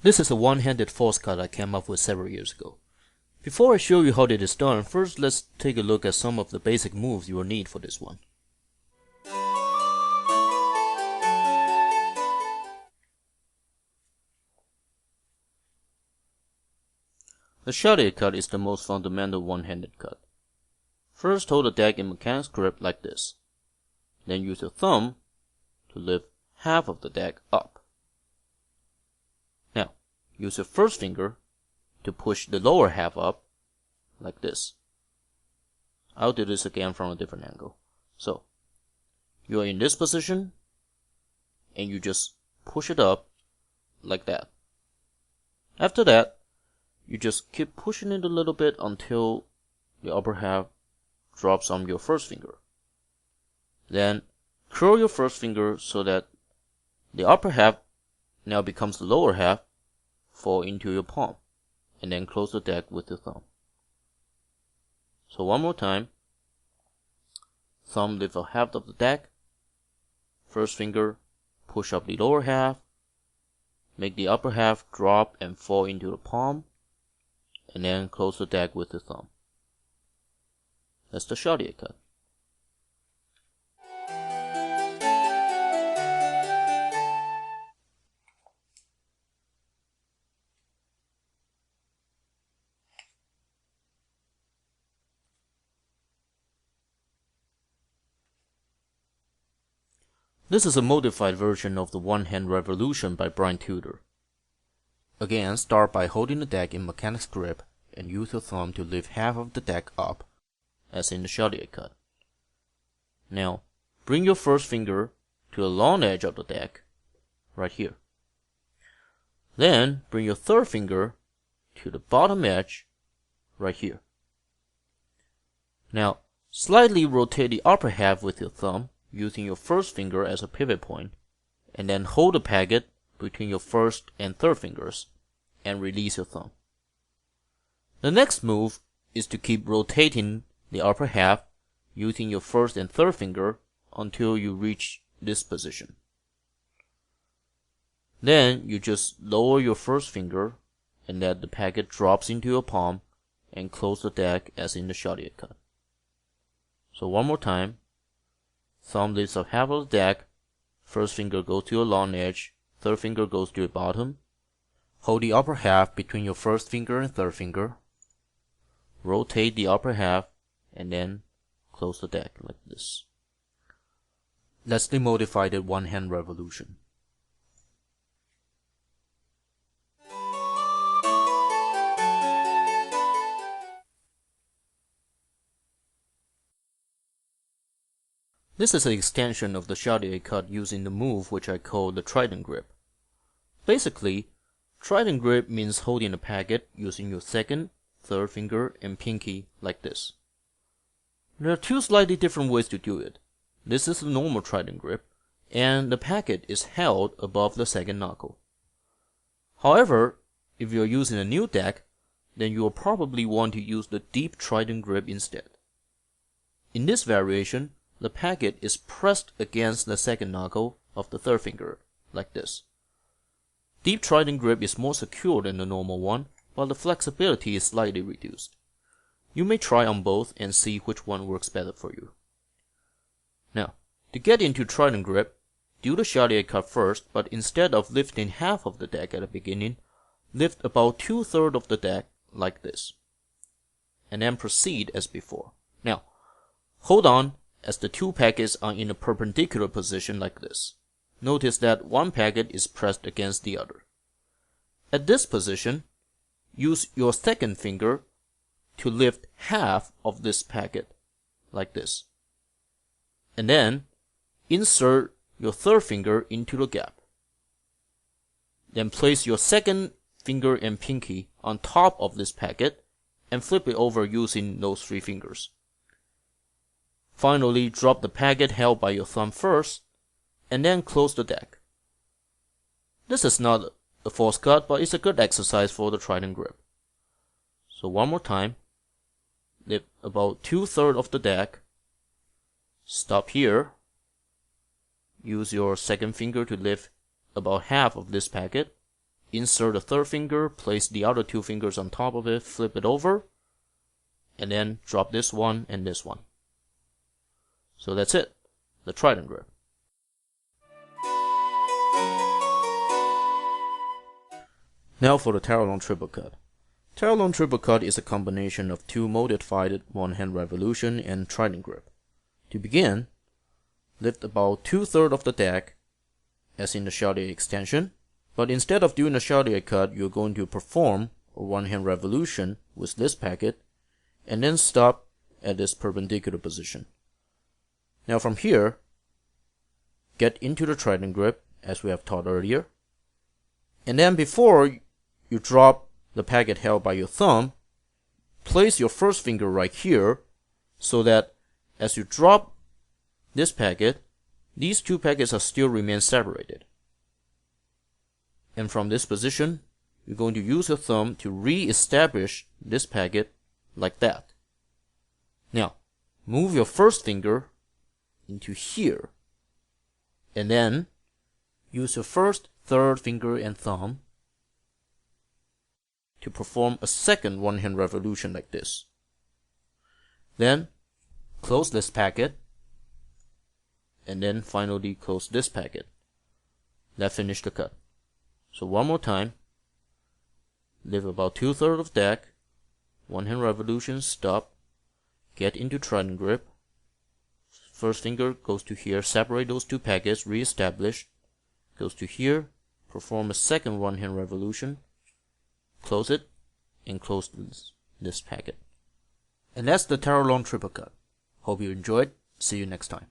This is a one-handed false cut I came up with several years ago. Before I show you how it is done, first let's take a look at some of the basic moves you will need for this one. The shotty cut is the most fundamental one-handed cut. First, hold the deck in mechanics grip like this. Then use your thumb to lift half of the deck up. Now, use your first finger to push the lower half up like this. I'll do this again from a different angle. So, you are in this position and you just push it up like that. After that, you just keep pushing it a little bit until the upper half drops on your first finger. Then curl your first finger so that the upper half now becomes the lower half, fall into your palm, and then close the deck with your thumb. So one more time. Thumb lift up half of the deck, first finger push up the lower half, make the upper half drop and fall into the palm, and then close the deck with the thumb. That's the shotty cut. This is a modified version of the one-hand revolution by Brian Tudor. Again, start by holding the deck in mechanics grip and use your thumb to lift half of the deck up, as in the shotty cut. Now, bring your first finger to the long edge of the deck, right here. Then, bring your third finger to the bottom edge, right here. Now, slightly rotate the upper half with your thumb, using your first finger as a pivot point, and then hold the packet between your first and third fingers, and release your thumb. The next move is to keep rotating the upper half using your first and third finger until you reach this position. Then you just lower your first finger and let the packet drops into your palm and close the deck as in the shotty cut. So one more time. Thumb lifts up half of the deck, first finger goes to your long edge, third finger goes to your bottom. Hold the upper half between your first finger and third finger. Rotate the upper half and then close the deck like this. That's the modified one-hand revolution. This is an extension of the shotty cut using the move which I call the trident grip. Basically, trident grip means holding the packet using your second, third finger and pinky like this. There are two slightly different ways to do it. This is the normal trident grip, and the packet is held above the second knuckle. However, if you are using a new deck, then you will probably want to use the deep trident grip instead. In this variation, the packet is pressed against the second knuckle of the third finger, like this. Deep trident grip is more secure than the normal one, while the flexibility is slightly reduced. You may try on both and see which one works better for you. Now, to get into trident grip, do the shotty cut first, but instead of lifting half of the deck at the beginning, lift about 2/3 of the deck like this. And then proceed as before. Now, hold on as the two packets are in a perpendicular position like this. Notice that one packet is pressed against the other. At this position, use your second finger to lift half of this packet, like this. And then, insert your third finger into the gap. Then place your second finger and pinky on top of this packet and flip it over using those three fingers. Finally, drop the packet held by your thumb first, and then close the deck. This is not a false cut, but it's a good exercise for the trident grip. So one more time, lift about 2/3 of the deck, stop here, use your second finger to lift about half of this packet, insert a third finger, place the other two fingers on top of it, flip it over, and then drop this one and this one. So that's it, the trident grip. Now for the Tarolon triple cut. Tarolon triple cut is a combination of two modified one-hand revolution and trident grip. To begin, lift about 2/3 of the deck, as in the Charlier extension, but instead of doing a Charlier cut, you're going to perform a one-hand revolution with this packet, and then stop at this perpendicular position. Now from here, get into the trident grip, as we have taught earlier, and then before you drop the packet held by your thumb, place your first finger right here, so that as you drop this packet, these two packets are still remain separated. And from this position, you're going to use your thumb to re-establish this packet like that. Now, move your first finger into here, and then use your first, third finger and thumb to perform a second one-hand revolution like this. Then close this packet, and then finally close this packet. That finished the cut. So one more time, lift about 2/3 of deck, one-hand revolution, stop, get into trident grip, first finger goes to here, separate those two packets, re-establish, goes to here, perform a second one-hand revolution, close it, and close this packet. And that's the Tarolon triple cut. Hope you enjoyed. See you next time.